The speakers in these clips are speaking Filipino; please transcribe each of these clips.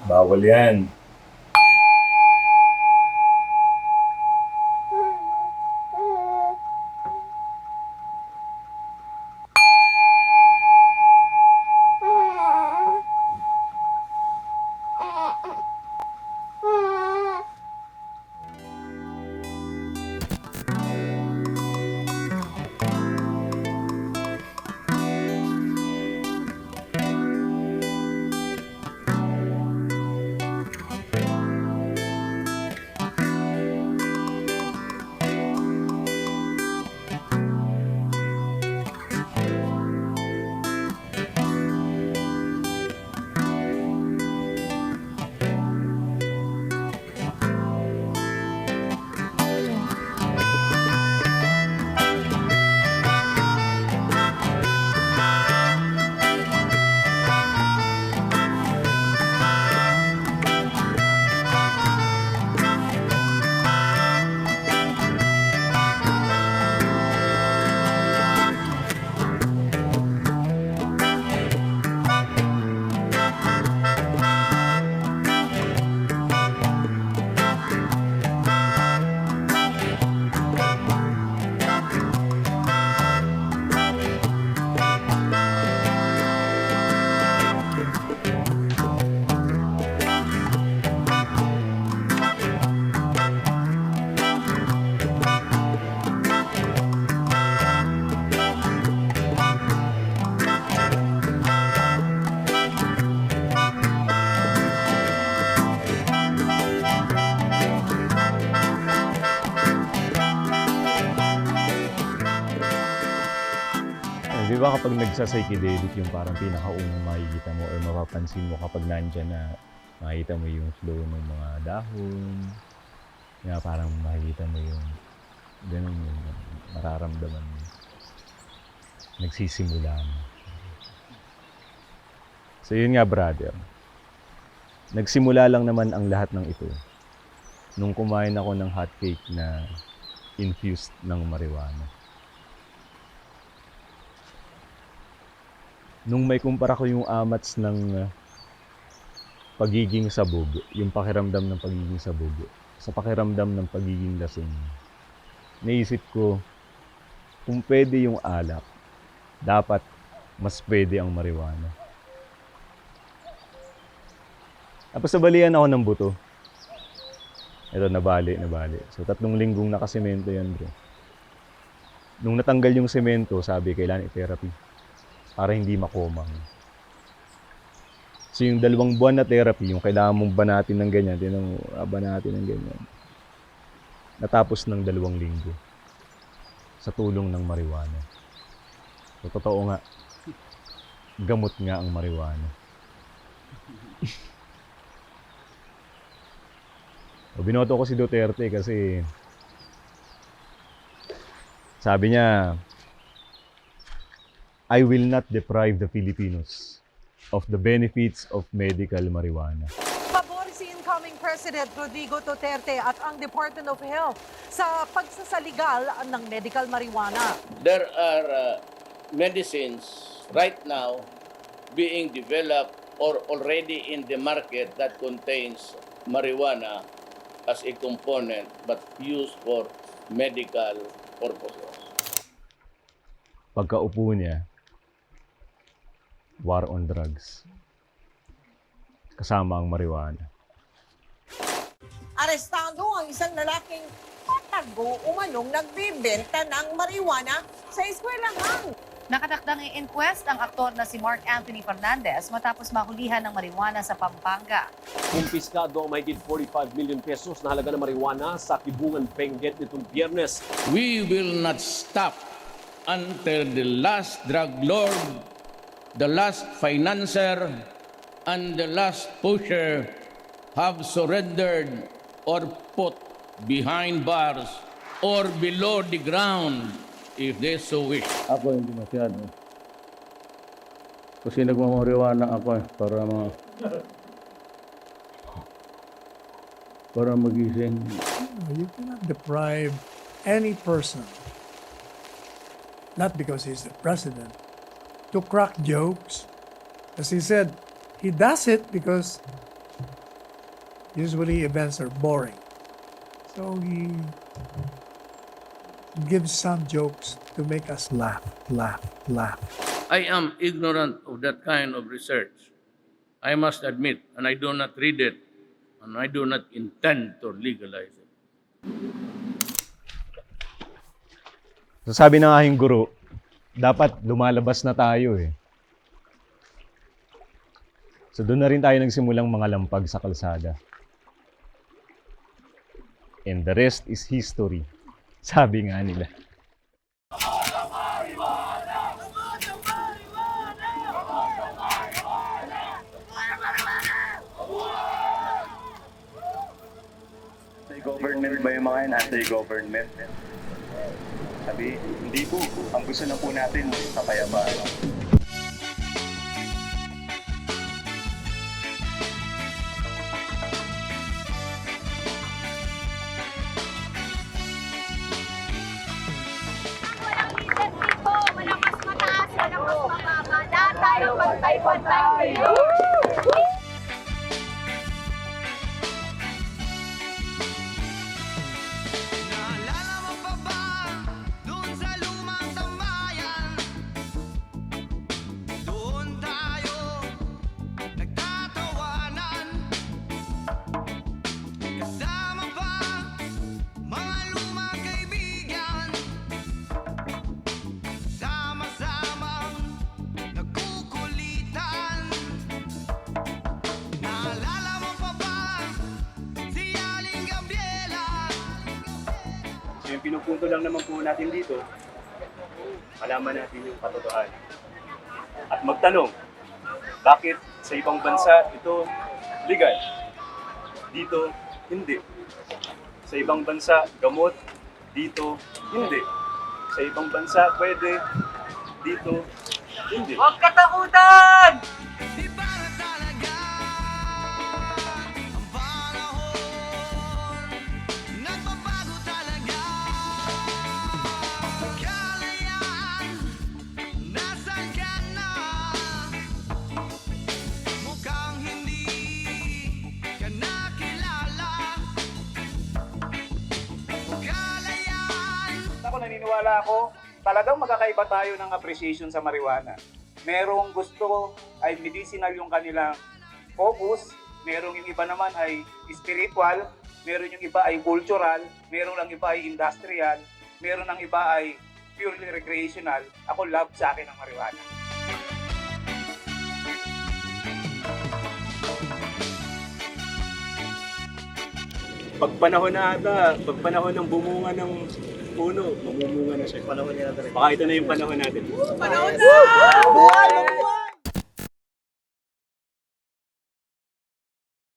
Bawal yan. Di ba kapag nagsa-psychedelic yung parang pinakaunang makikita mo or mapapansin mo kapag nandyan na makikita mo yung flow ng mga dahon, nga parang makikita mo yung ganun yung mararamdaman mo. Nagsisimula mo. So yun nga brother, nagsimula lang naman ang lahat ng ito nung kumain ako ng hotcake na infused ng marijuana. Nung may kumpara ko yung amats ng pagiging sabog, yung pakiramdam ng pagiging sabog, sa pakiramdam ng pagiging lasing, naisip ko, kung pwede yung alak, dapat mas pwede ang marijuana. Tapos nabalian ako ng buto. Ito, nabali. So 3 linggong nakasemento yan bro. Nung natanggal yung semento, sabi kailangan i-therapy para hindi makomang. So yung 2 buwan na therapy, yung kailangan mong banatin ng ganyan, banatin ng ganyan. Natapos ng 2 linggo sa tulong ng marijuana. So totoo nga, gamot nga ang marijuana. Binoto ko si Duterte kasi sabi niya, I will not deprive the Filipinos of the benefits of medical marijuana. Pabor si incoming President Rodrigo Duterte at ang Department of Health sa pagsasaligal ng medical marijuana. There are medicines right now being developed or already in the market that contains marijuana as a component but used for medical purposes. Pagkaupo niya, war on drugs. Kasama ang marijuana. Arestado ang isang lalaking patago umanong nagbibenta ng marijuana sa eskwelahan. Nakatakdang i-inquest ang aktor na si Mark Anthony Fernandez matapos mahulihan ng marijuana sa Pampanga. Kumpiskado ang mahigit 45 million pesos na halaga ng marijuana sa Kibungan, Benguet nitong Biyernes. We will not stop until the last drug lord, the last financier, and the last pusher have surrendered or put behind bars or below the ground if they so wish. Ako hindi masyado. Kasi nagmamariwana ako para magising. You cannot deprive any person, not because he's the president, to crack jokes. As he said, he does it because Usually events are boring. So he gives some jokes to make us laugh. I am ignorant of that kind of research. I must admit, and I do not read it, and I do not intend to legalize it. So sabi ng aking guro, dapat lumalabas na tayo eh. So doon na rin tayo nagsimulang mga lampag sa kalsada. And the rest is history. Sabi nga nila. Anti-government ba yung mga yan? Anti-government? Sabi, hindi po. Ang gusto na po natin, kapayapaan. Walang leader dito, walang mas mataas, walang mas mababa. Lahat tayo pantay-pantay. Naalala mo pa ba doon sa lumang tambayan? Doon tayo nagtatawanan. Kasama pa mga lumang kaibigan. Sama-samang nagkukulitan. Naalala mo pa ba si Aling Gabriela? So yung pinupunto lang naman po natin dito, malaman natin yung katotohanan. At magtanong, bakit sa ibang bansa ito legal? Dito, hindi. Sa ibang bansa, gamot. Dito, hindi. Sa ibang bansa, pwede. Dito, hindi. Huwag katakutan! Di ba na talaga ang panahon? Nagbabago talaga. Kalayaan, nasaan ka na? Mukhang hindi ka nakilala. Kalayaan. Ako naniniwala ako, talagang magkakaiba tayo ng appreciation sa marijuana. Merong gusto ay medicinal yung kanilang focus, merong yung iba naman ay spiritual, meron yung iba ay cultural, meron lang iba ay industrial, meron ang iba ay purely recreational. Ako love sa akin ang marijuana. Pagpanahon na ata, pagpanahon ng bumunga ng puno, mamumunga na siya. Panahon niya natin. Baka ito na yung panahon natin. Panahon na!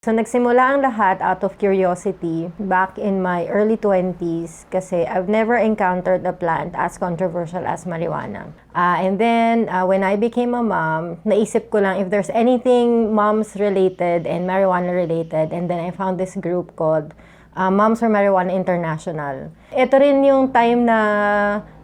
So nagsimula ang lahat out of curiosity back in my early 20s kasi I've never encountered a plant as controversial as marijuana. And then when I became a mom, naisip ko lang if there's anything moms related and marijuana related, and then I found this group called Moms for Marijuana International. Ito rin yung time na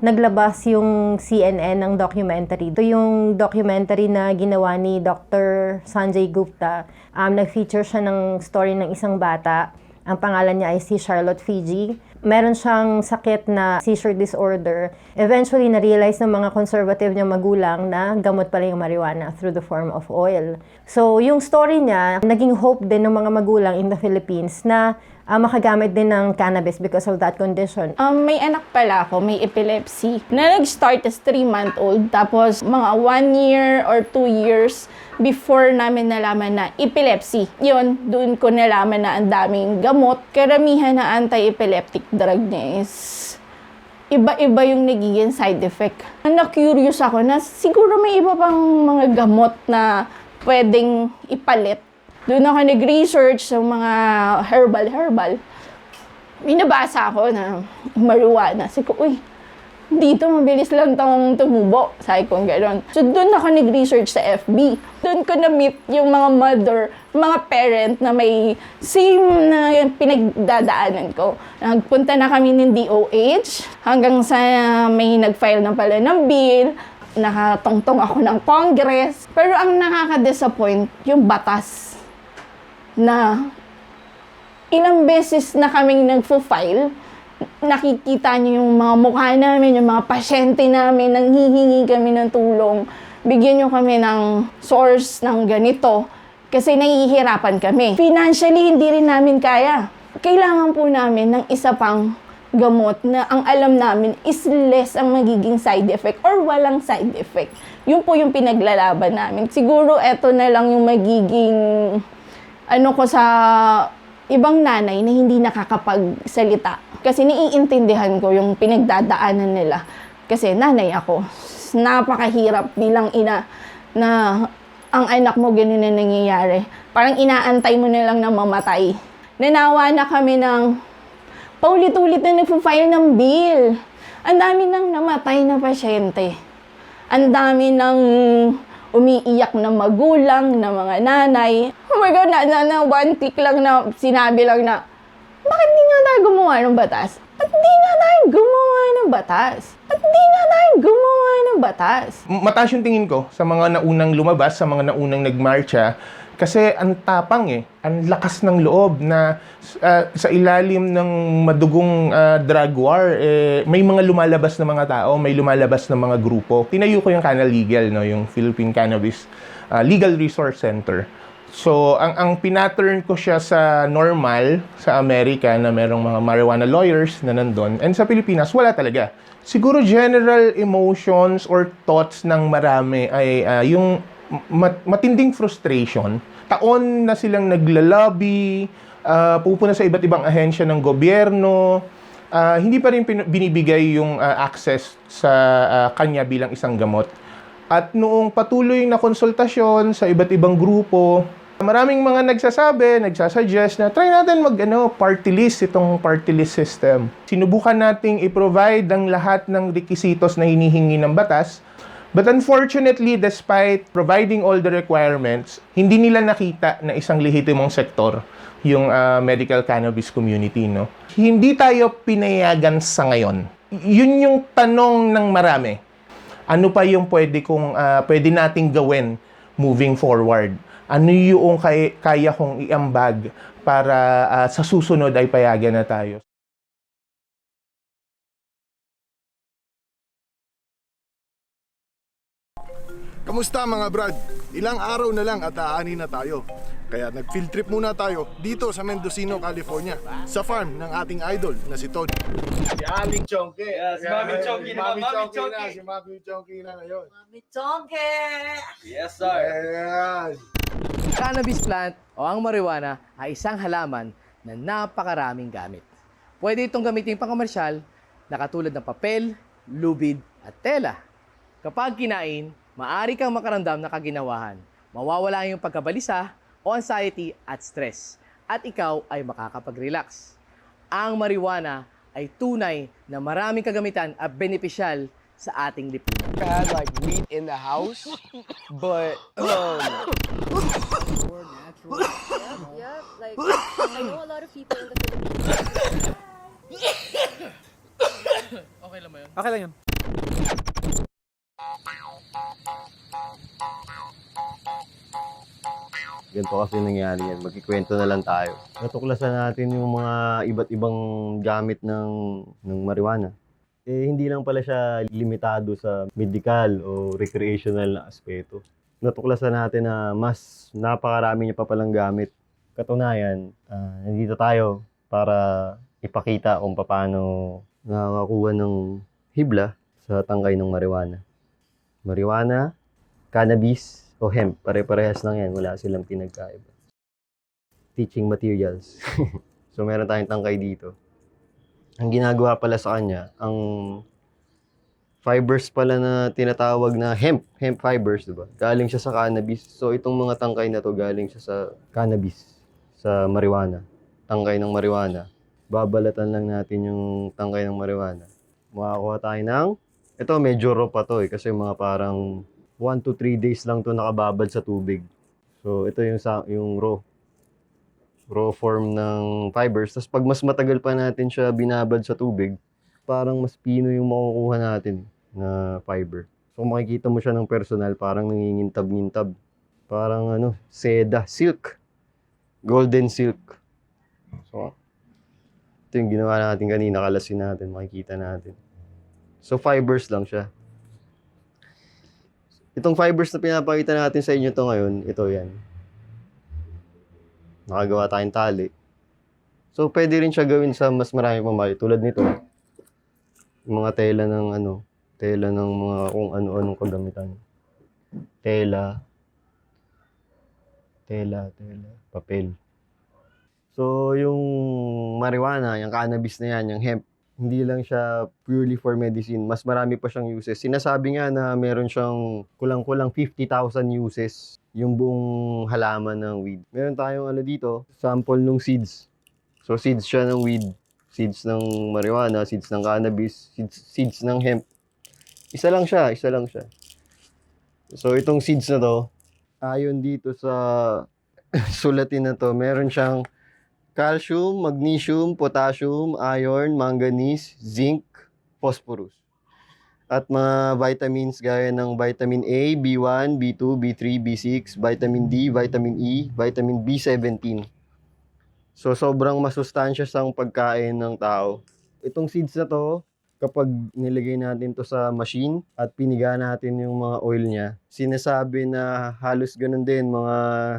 naglabas yung CNN ng documentary. Ito yung documentary na ginawa ni Dr. Sanjay Gupta. Nag-feature siya ng story ng isang bata. Ang pangalan niya ay si Charlotte Fiji. Meron siyang sakit na seizure disorder. Eventually, na-realize ng mga conservative niyang magulang na gamot pala yung marijuana through the form of oil. So, yung story niya, naging hope din ng mga magulang in the Philippines na makagamit din ng cannabis because of that condition. May anak pala ako, may epilepsy. Na nag-start as 3-month-old, tapos mga 1 year or 2 years before namin nalaman na epilepsy. Yun, doon ko nalaman na ang daming gamot. Karamihan na anti-epileptic drug niya is iba-iba yung nagiging side effect. Na-curious ako na siguro may iba pang mga gamot na pwedeng ipalit. Doon ako nag-research sa mga herbal. Binabasa ako na marijuana. Sabi ko, uy, dito mabilis lang tong tumubo. Sabi ko gano'n. So doon ako nag-research sa FB. Doon ko na-meet yung mga mother, mga parent na may same na pinagdadaanan ko. Nagpunta na kami ng DOH hanggang sa may nag-file na pala ng bill. Nakatongtong ako ng Congress. Pero ang nakaka-disappoint, yung batas na Ilang beses na kaming nagfo-file, nakikita niyo yung mga mukha namin, yung mga pasyente namin, nanghihingi kami ng tulong. Bigyan niyo kami ng source ng ganito kasi nahihirapan kami. Financially, hindi rin namin kaya. Kailangan po namin ng isa pang gamot na ang alam namin is less ang magiging side effect or walang side effect. Yun po yung pinaglalaban namin. Siguro eto na lang yung magiging ko sa ibang nanay na hindi nakakapagsalita. Kasi naiintindihan ko yung pinagdadaanan nila. Kasi nanay ako. Napakahirap bilang ina na ang anak mo ganun na nangyayari. Parang inaantay mo na lang na mamatay. Nanawa na kami ng paulit-ulit na nagpo-file ng bill. Ang dami nang namatay na pasyente. Ang dami nang umiiyak na magulang, na mga nanay. Oh my God, na one tick lang na sinabi lang na, bakit di nga tayo gumawa ng batas? At di nga tayo gumawa ng batas? At di nga tayo gumawa ng batas? Mataas yung tingin ko sa mga naunang lumabas, sa mga naunang nagmarcha, kasi ang tapang ang lakas ng loob na sa ilalim ng madugong drug war, may mga lumalabas na mga tao, may lumalabas na mga grupo. Tinayo ko yung Canalegal, no, yung Philippine Cannabis Legal Resource Center. So, ang pinattern ko siya sa normal, sa Amerika, na merong mga marijuana lawyers na nandun. And sa Pilipinas, wala talaga. Siguro general emotions or thoughts ng marami ay yung matinding frustration. Taon na silang naglalobby, pupunta sa iba't ibang ahensya ng gobyerno, hindi pa rin binibigay yung access sa kanya bilang isang gamot. At noong patuloy na konsultasyon sa iba't ibang grupo, maraming mga nagsasuggest na try natin party list, itong party list system. Sinubukan nating i-provide ang lahat ng requisitos na hinihingi ng batas. But unfortunately, despite providing all the requirements, hindi nila nakita na isang lehitimong sektor yung medical cannabis community, no? Hindi tayo pinayagan sa ngayon. Yun yung tanong ng marami. Ano pa yung pwede nating gawin moving forward? Ano yung kaya kong iambag para sa susunod ay payagan na tayo? Kamusta mga brad? Ilang araw na lang at aanin na tayo. Kaya nag-field trip muna tayo dito sa Mendocino, California, sa farm ng ating idol na si Tony. Si Aming Chonky. Si Mami Chonky na. Si Mami Chonky na ngayon. Mami Chonky! Yes, sir. Ayan. Cannabis plant o ang marijuana ay isang halaman na napakaraming gamit. Pwede itong gamitin pang-komersyal na katulad ng papel, lubid at tela. Kapag kinain, maaari kang makaramdam ng kaginawahan. Mawawala yung pagkabalisa o anxiety at stress. At ikaw ay makakapag-relax. Ang marijuana ay tunay na maraming kagamitan at benepisyal sa ating lipunan. I had like weed in the house, but more natural. Yep, like I know a lot of people in the Philippines. Okay lang ba yun? Okay lang yun. Ganito kasi nangyari yan. Magkikwento na lang tayo. Natuklasan natin yung mga iba't ibang gamit ng marijuana. Hindi lang pala siya limitado sa medical o recreational na aspeto. Natuklasan natin na mas napakarami niya pa palang gamit. Katunayan, nandito tayo para ipakita kung paano nakakakuha ng hibla sa tangkay ng marijuana. Marijuana, cannabis, o hemp, pare-parehas lang yan. Wala silang pinagkaiba. Teaching materials. So, meron tayong tangkay dito. Ang ginagawa pala sa kanya, ang fibers pala na tinatawag na hemp fibers, diba? Galing siya sa cannabis. So, itong mga tangkay na to galing siya sa cannabis, sa marijuana. Tangkay ng marijuana. Babalatan lang natin yung tangkay ng marijuana. Makakuha tayo ng, ito medyo raw pa to kasi mga parang 1 to 3 days lang to nakababad sa tubig. So, ito yung raw form ng fibers. Tapos pag mas matagal pa natin siya binabad sa tubig, parang mas pino yung makukuha natin na fiber. So, makikita mo siya ng personal, parang nangingintab-ngintab. Parang seda, silk. Golden silk. So, ito yung ginawa natin kanina, kalasin natin, makikita natin. So, fibers lang siya. Itong fibers na pinapakita natin sa inyo to ngayon, ito yan. Nakagawa tayong tali. So, pwede rin siya gawin sa mas marami pang bagay. Tulad nito, yung mga tela ng tela ng mga kung ano-anong kagamitan. Tela, papel. So, yung marijuana, yung cannabis na yan, yung hemp, hindi lang siya purely for medicine. Mas marami pa siyang uses. Sinasabi nga na meron siyang kulang-kulang 50,000 uses yung buong halaman ng weed. Meron tayong dito, sample ng seeds. So, seeds siya ng weed, seeds ng marijuana, seeds ng cannabis, seeds ng hemp. Isa lang siya. So, itong seeds na to, ayon dito sa sulatin na to, meron siyang calcium, magnesium, potassium, iron, manganese, zinc, phosphorus. At mga vitamins gaya ng vitamin A, B1, B2, B3, B6, vitamin D, vitamin E, vitamin B17. So, sobrang masustansya sang pagkain ng tao. Itong seeds na to, kapag nilagay natin to sa machine at piniga natin yung mga oil niya, sinasabi na halos ganun din, mga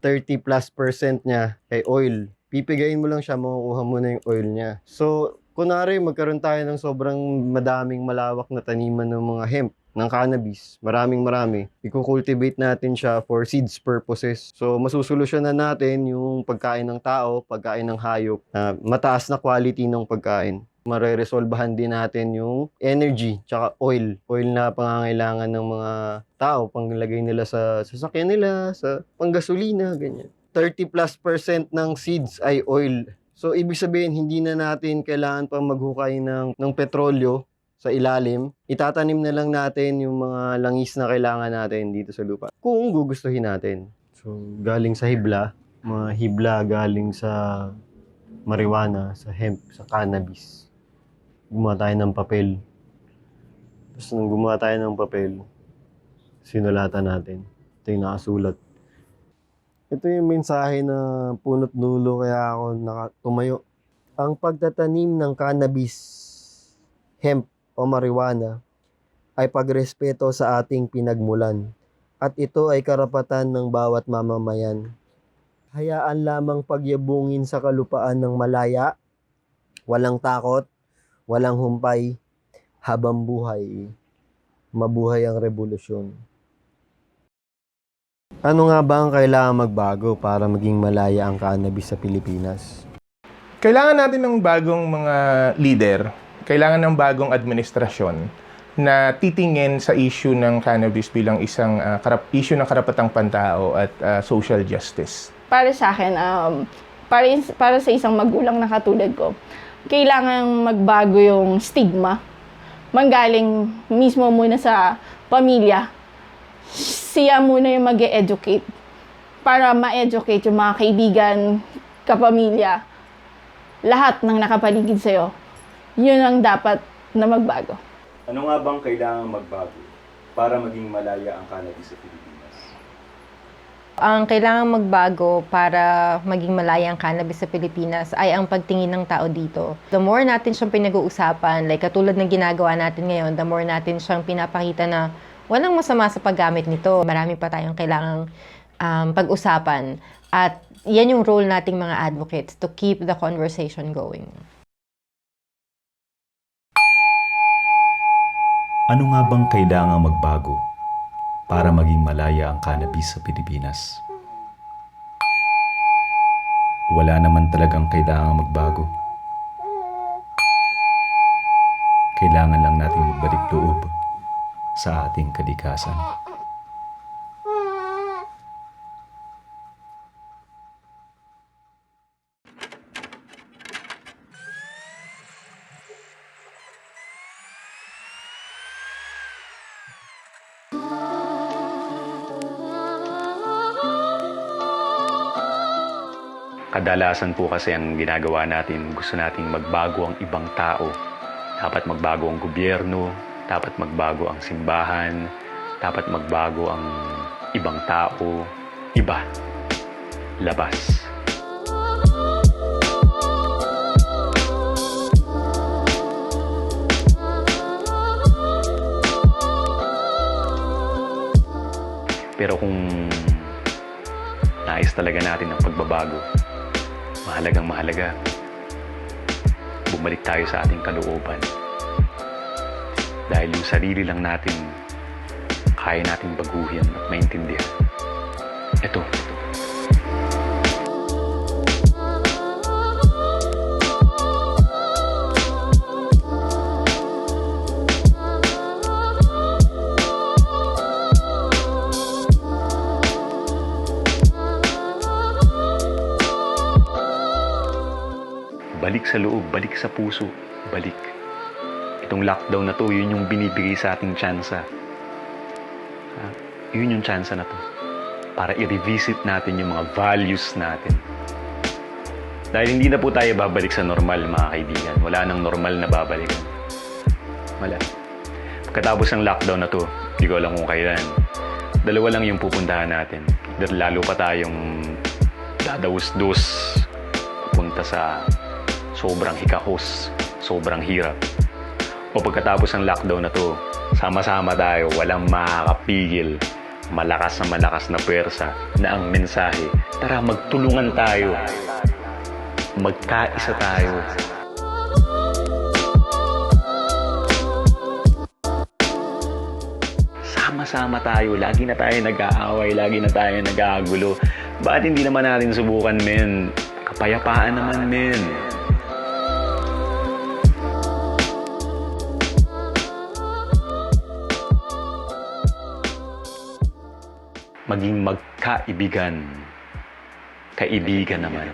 30+% niya ay oil. Pipigayin mo lang siya, makukuha mo na yung oil niya. So, kunwari magkaroon tayo ng sobrang madaming malawak na taniman ng mga hemp, ng cannabis, marami. I-cultivate natin siya for seeds purposes. So, masusolusyonan natin yung pagkain ng tao, pagkain ng hayop, na mataas na quality ng pagkain. Mareresolbahan din natin yung energy, tsaka oil. Oil na pangangailangan ng mga tao, panglagay nila sa sasakyan nila, sa panggasolina, ganyan. 30+% ng seeds ay oil. So, ibig sabihin, hindi na natin kailangan pang maghukay ng petrolyo sa ilalim. Itatanim na lang natin yung mga langis na kailangan natin dito sa lupa, kung gugustuhin natin. So, galing sa hibla, mga hibla galing sa marijuana, sa hemp, sa cannabis. Gumawa tayo ng papel. Tapos nung gumawa tayo ng papel, sinulatan natin. Ito yung nakasulat. Ito yung mensahe na punot dulo kaya ako tumayo. Ang pagtatanim ng cannabis, hemp o marijuana ay pagrespeto sa ating pinagmulan at ito ay karapatan ng bawat mamamayan. Hayaan lamang pagyabungin sa kalupaan ng malaya, walang takot, walang humpay, habang buhay. Mabuhay ang revolusyon. Ano nga ba ang kailangan magbago para maging malaya ang cannabis sa Pilipinas? Kailangan natin ng bagong mga leader, kailangan ng bagong administrasyon na titingin sa issue ng cannabis bilang isang issue ng karapatang pantao at social justice. Para sa akin, para sa isang magulang na katulad ko, kailangan magbago yung stigma. Manggaling mismo muna sa pamilya. Siya muna yung mag-e-educate para ma-educate yung mga kaibigan, kapamilya, lahat ng nakapaligid sa'yo. Yun ang dapat na magbago. Ano nga bang kailangan magbago para maging malaya ang cannabis sa Pilipinas? Ang kailangan magbago para maging malaya ang cannabis sa Pilipinas ay ang pagtingin ng tao dito. The more natin siyang pinag-uusapan, like katulad ng ginagawa natin ngayon, the more natin siyang pinapakita na walang masama sa paggamit nito. Marami pa tayong kailangang pag-usapan. At yan yung role nating mga advocates to keep the conversation going. Ano nga bang kailangang magbago para maging malaya ang cannabis sa Pilipinas? Wala naman talagang kailangang magbago. Kailangan lang nating magbalik loob sa ating kalikasan. Kadalasan po kasi ang ginagawa natin, gusto nating magbago ang ibang tao. Dapat magbago ang gobyerno, dapat magbago ang simbahan, dapat magbago ang ibang tao, iba, labas. Pero kung nais talaga natin ang pagbabago, mahalagang mahalaga, bumalik tayo sa ating kalooban. Dahil yung sarili lang natin, kaya natin baguhin at maintindihan. Ito. Balik sa loob, balik sa puso, balik. Itong lockdown na to, yun yung binibigay sa ating tsansa. Yun yung tsansa na to. Para i-revisit natin yung mga values natin. Dahil hindi na po tayo babalik sa normal, mga kaibigan. Wala nang normal na babalikan. Wala. Pagkatapos ng lockdown na to, hindi ko alam kung kailan. Dalawa lang yung pupuntahan natin. Lalo pa tayong dadawus-dus pupunta sa sobrang hikahos, sobrang hirap. O pagkatapos ng lockdown na to, sama-sama tayo, walang makakapigil. Malakas na puwersa na ang mensahe. Tara, magtulungan tayo. Magkaisa tayo. Sama-sama tayo. Lagi na tayo nag-aaway, lagi na tayo nag-aagulo. Bakit hindi naman natin subukan, men? Kapayapaan naman, men. Maging magkaibigan. Kaibigan naman.